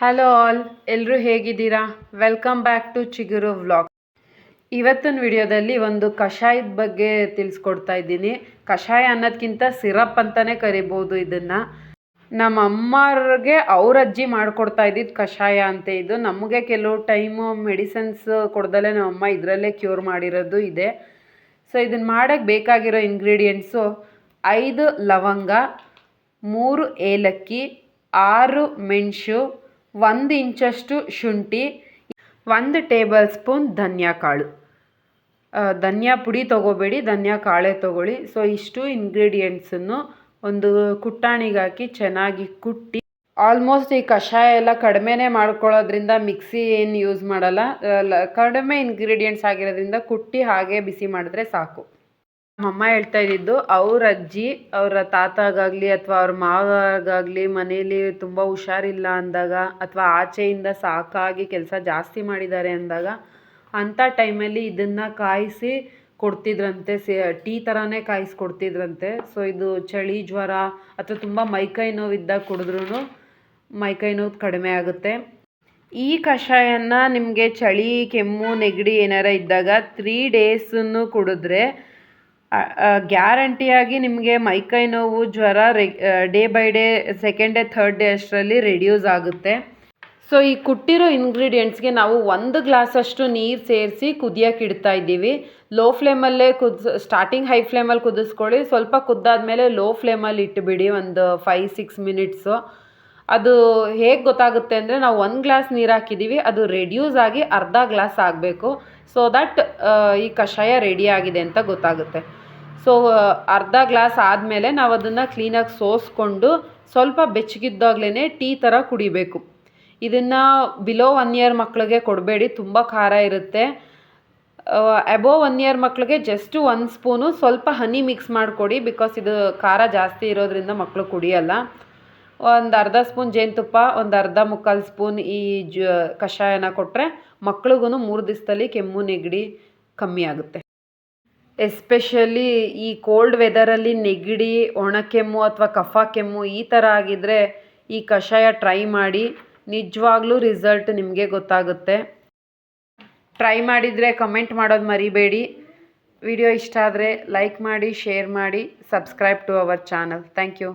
Hello all, ಎಲ್ಲರೂ ಹೇಗಿದ್ದೀರಾ? Welcome back to ಚಿಗುರು ವ್ಲಾಗ್. ಇವತ್ತಿನ ವಿಡಿಯೋದಲ್ಲಿ ಒಂದು ಕಷಾಯದ ಬಗ್ಗೆ ತಿಳಿಸ್ಕೊಡ್ತಾ ಇದ್ದೀನಿ. ಕಷಾಯ ಅನ್ನೋದಕ್ಕಿಂತ ಸಿರಪ್ ಅಂತಲೇ ಕರಿಬೋದು ಇದನ್ನು. ನಮ್ಮ ಅಮ್ಮವ್ರಿಗೆ ಅವ್ರ ಅಜ್ಜಿ ಮಾಡಿಕೊಡ್ತಾ ಇದ್ದಿದ್ದು ಕಷಾಯ ಅಂತೆ ಇದು. ನಮಗೆ ಕೆಲವು ಟೈಮು ಮೆಡಿಸಿನ್ಸ್ ಕೊಡ್ದಲೇ ನಮ್ಮಮ್ಮ ಇದರಲ್ಲೇ ಕ್ಯೂರ್ ಮಾಡಿರೋದು ಇದೆ. ಸೊ ಇದನ್ನು ಮಾಡೋಕ್ಕೆ ಬೇಕಾಗಿರೋ ಇಂಗ್ರೀಡಿಯೆಂಟ್ಸು 5 ಲವಂಗ, 3 ಏಲಕ್ಕಿ, 6 ಮೆಣಸು, 1 ಇಂಚಷ್ಟು ಶುಂಠಿ, 1 ಟೇಬಲ್ ಸ್ಪೂನ್ ಧನಿಯಾ ಕಾಳು. ಧನಿಯಾ ಪುಡಿ ತೊಗೋಬೇಡಿ, ಧನಿಯಾ ಕಾಳೇ ತೊಗೊಳ್ಳಿ. ಸೊ ಇಷ್ಟು ಇಂಗ್ರೀಡಿಯೆಂಟ್ಸನ್ನು ಒಂದು ಕುಟ್ಟಾಣಿಗೆ ಹಾಕಿ ಚೆನ್ನಾಗಿ ಕುಟ್ಟಿ, ಆಲ್ಮೋಸ್ಟ್ ಈ ಕಷಾಯ ಎಲ್ಲ ಕಡಿಮೆನೇ ಮಾಡ್ಕೊಳ್ಳೋದ್ರಿಂದ ಮಿಕ್ಸಿ ಏನು ಯೂಸ್ ಮಾಡಲ್ಲ. ಕಡಿಮೆ ಇಂಗ್ರೀಡಿಯೆಂಟ್ಸ್ ಆಗಿರೋದ್ರಿಂದ ಕುಟ್ಟಿ ಹಾಗೆ ಬಿಸಿ ಮಾಡಿದ್ರೆ ಸಾಕು. ನಮ್ಮಮ್ಮ ಹೇಳ್ತಾ ಇದ್ದಿದ್ದು ಅವ್ರ ಅಜ್ಜಿ ಅವರ ತಾತಗಾಗಲಿ ಅಥವಾ ಅವ್ರ ಮಾವಗಾಗಲಿ ಮನೇಲಿ ತುಂಬ ಹುಷಾರಿಲ್ಲ ಅಂದಾಗ ಅಥವಾ ಆಚೆಯಿಂದ ಸಾಕಾಗಿ ಕೆಲಸ ಜಾಸ್ತಿ ಮಾಡಿದ್ದಾರೆ ಅಂದಾಗ ಅಂಥ ಟೈಮಲ್ಲಿ ಇದನ್ನು ಕಾಯಿಸಿ ಕೊಡ್ತಿದ್ರಂತೆ. ಟೀ ಥರನೇ ಕಾಯಿಸಿ ಕೊಡ್ತಿದ್ರಂತೆ. ಸೊ ಇದು ಚಳಿ ಜ್ವರ ಅಥವಾ ತುಂಬ ಮೈಕೈ ನೋವಿದ್ದಾಗ ಕುಡಿದ್ರೂ ಮೈಕೈ ನೋವು ಕಡಿಮೆ ಆಗುತ್ತೆ. ಈ ಕಷಾಯನ ನಿಮಗೆ ಚಳಿ ಕೆಮ್ಮು ನೆಗಡಿ ಏನಾರ ಇದ್ದಾಗ 3 ಡೇಸನ್ನು ಕುಡಿದ್ರೆ ಗ್ಯಾರಂಟಿಯಾಗಿ ನಿಮಗೆ ಮೈಕೈ ನೋವು ಜ್ವರ day by day second day third day ಅಷ್ಟರಲ್ಲಿ ರೆಡ್ಯೂಸ್ ಆಗುತ್ತೆ. ಸೊ ಈ ಕುಟ್ಟಿರೋ ಇಂಗ್ರೀಡಿಯೆಂಟ್ಸ್ಗೆ ನಾವು 1 ಗ್ಲಾಸಷ್ಟು ನೀರು ಸೇರಿಸಿ ಕುದಿಯೋಕೆ ಇಡ್ತಾ ಇದ್ದೀವಿ. ಲೋ ಫ್ಲೇಮಲ್ಲೇ ಸ್ಟಾರ್ಟಿಂಗ್ ಹೈ ಫ್ಲೇಮಲ್ಲಿ ಕುದಿಸ್ಕೊಳ್ಳಿ. ಸ್ವಲ್ಪ ಕುದ್ದಾದ್ಮೇಲೆ ಲೋ ಫ್ಲೇಮಲ್ಲಿ ಇಟ್ಟುಬಿಡಿ ಒಂದು 5-6 ಮಿನಿಟ್ಸು. ಅದು ಹೇಗೆ ಗೊತ್ತಾಗುತ್ತೆ ಅಂದರೆ ನಾವು 1 ಗ್ಲಾಸ್ ನೀರು ಹಾಕಿದ್ದೀವಿ, ಅದು ರೆಡ್ಯೂಸ್ ಆಗಿ ಅರ್ಧ ಗ್ಲಾಸ್ ಆಗಬೇಕು. ಸೊ ದಟ್ ಈ ಕಷಾಯ ರೆಡಿ ಆಗಿದೆ ಅಂತ ಗೊತ್ತಾಗುತ್ತೆ. ಸೊ ಅರ್ಧ ಗ್ಲಾಸ್ ಆದಮೇಲೆ ನಾವು ಅದನ್ನು ಕ್ಲೀನಾಗಿ ಸೋಸ್ಕೊಂಡು ಸ್ವಲ್ಪ ಬೆಚ್ಚಗಿದ್ದಾಗಲೇ ಟೀ ಥರ ಕುಡಿಬೇಕು. ಇದನ್ನು ಬಿಲೋ 1 ಇಯರ್ ಮಕ್ಕಳಿಗೆ ಕೊಡಬೇಡಿ, ತುಂಬ ಖಾರ ಇರುತ್ತೆ. ಅಬೋವ್ 1 ಇಯರ್ ಮಕ್ಕಳಿಗೆ ಜಸ್ಟ್ 1 ಸ್ಪೂನು ಸ್ವಲ್ಪ ಹನಿ ಮಿಕ್ಸ್ ಮಾಡಿಕೊಡಿ, ಬಿಕಾಸ್ ಇದು ಖಾರ ಜಾಸ್ತಿ ಇರೋದ್ರಿಂದ ಮಕ್ಕಳು ಕುಡಿಯಲ್ಲ. ಒಂದು ಅರ್ಧ ಸ್ಪೂನ್ ಜೇನುತುಪ್ಪ, ಒಂದು ಮುಕ್ಕಾಲು ಸ್ಪೂನ್ ಈ ಕಷಾಯನ ಕೊಟ್ಟರೆ ಮಕ್ಳಿಗೂ 3 ದಿವಸದಲ್ಲಿ ಕೆಮ್ಮು ನೆಗಡಿ ಕಮ್ಮಿ ಆಗುತ್ತೆ. ಎಸ್ಪೆಷಲಿ ಈ ಕೋಲ್ಡ್ ವೆದರಲ್ಲಿ ನೆಗಡಿ, ಒಣಕೆಮ್ಮು ಅಥವಾ ಕಫ ಕೆಮ್ಮು ಈ ಥರ ಆಗಿದ್ದರೆ ಈ ಕಷಾಯ ಟ್ರೈ ಮಾಡಿ. ನಿಜವಾಗ್ಲೂ ರಿಸಲ್ಟ್ ನಿಮಗೆ ಗೊತ್ತಾಗುತ್ತೆ. ಟ್ರೈ ಮಾಡಿದರೆ ಕಮೆಂಟ್ ಮಾಡೋದು ಮರಿಬೇಡಿ. ವಿಡಿಯೋ ಇಷ್ಟ ಆದರೆ ಲೈಕ್ ಮಾಡಿ, ಶೇರ್ ಮಾಡಿ, subscribe to our channel. Thank you.